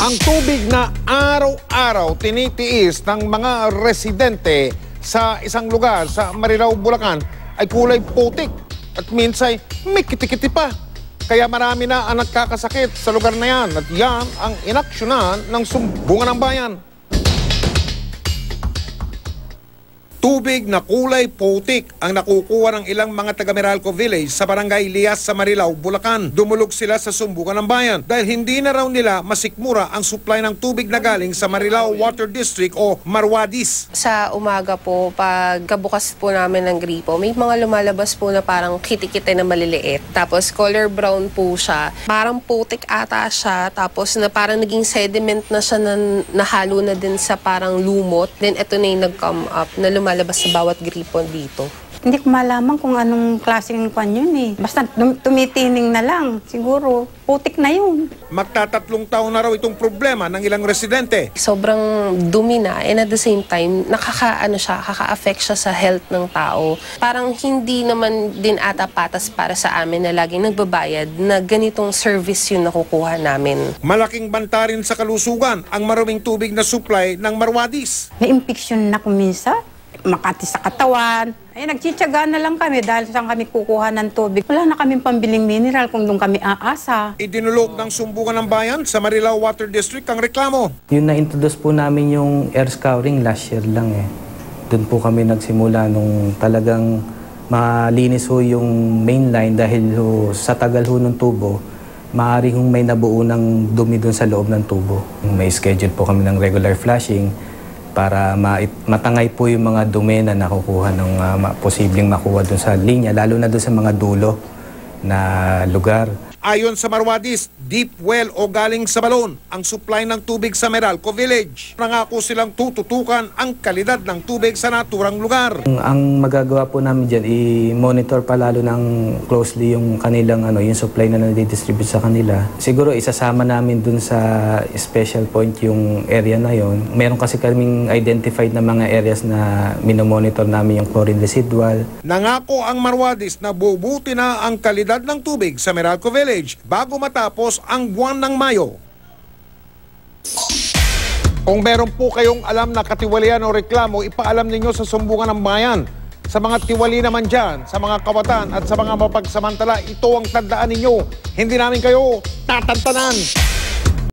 Ang tubig na araw-araw tinitiis ng mga residente sa isang lugar sa Marilao, Bulacan ay kulay putik at minsan may kitikiti pa. Kaya marami na ang nagkakasakit sa lugar na yan at yan ang inaksyonan ng Sumbungan ng Bayan. Tubig na kulay putik ang nakukuha ng ilang mga taga Meralco Village sa barangay Lias sa Marilao, Bulacan. Dumulog sila sa Sumbungan ng Bayan dahil hindi na raw nila masikmura ang supply ng tubig na galing sa Marilao Water District o Marwadis. Sa umaga po, pagkabukas po namin ng gripo, may mga lumalabas po na parang kitikite na maliliit. Tapos color brown po siya. Parang putik ata siya. Tapos na parang naging sediment na siya na nahalo na din sa parang lumot. Then ito na yung nag-come up na lumalabas sa bawat gripo dito. Hindi ko malaman kung anong klaseng kwan yun eh. Basta tumitining na lang. Siguro, putik na yun. Magtatatlong taon na raw itong problema ng ilang residente. Sobrang dumi na and at the same time, nakaka-affect siya sa health ng tao. Parang hindi naman din ata patas para sa amin na laging nagbabayad na ganitong service yung nakukuha namin. Malaking banta rin sa kalusugan ang maruming tubig na supply ng Marwadis. May infection na kumisa, makati sa katawan. Ay, nagtsitsaga na lang kami dahil saan kami kukuha ng tubig. Wala na kaming pambiling mineral kung doon kami aasa. Idinulog ng Sumbungan ng Bayan sa Marilao Water District ang reklamo. Yung na-introduce po namin yung air scouring last year lang eh. Doon po kami nagsimula nung talagang malinis ho yung main line dahil ho, sa tagal ho ng tubo, maaari hong may nabuo ng dumi doon sa loob ng tubo. May schedule po kami ng regular flushing para matangay po yung mga dumi na nakukuha ng posibleng makuha doon sa linya, lalo na doon sa mga dulo na lugar. Ayon sa Marwadis, deep well o galing sa balon ang supply ng tubig sa Meralco Village. Nangako silang tututukan ang kalidad ng tubig sa naturang lugar. Ang magagawa po namin dyan, i-monitor pa lalo ng closely yung kanilang yung supply na nadidistribute sa kanila. Siguro isasama namin dun sa special point yung area na yon. Meron kasi kaming identified na mga areas na minomonitor namin yung chlorine residual. Nangako ang Marwadis na bubuti na ang kalidad ng tubig sa Meralco Village bago matapos ang buwan ng Mayo. Kung meron po kayong alam na katiwalian o reklamo, ipaalam ninyo sa Sumbungan ng Bayan. Sa mga tiwali naman dyan, sa mga kawatan at sa mga mapagsamantala, ito ang tandaan ninyo. Hindi namin kayo tatantanan.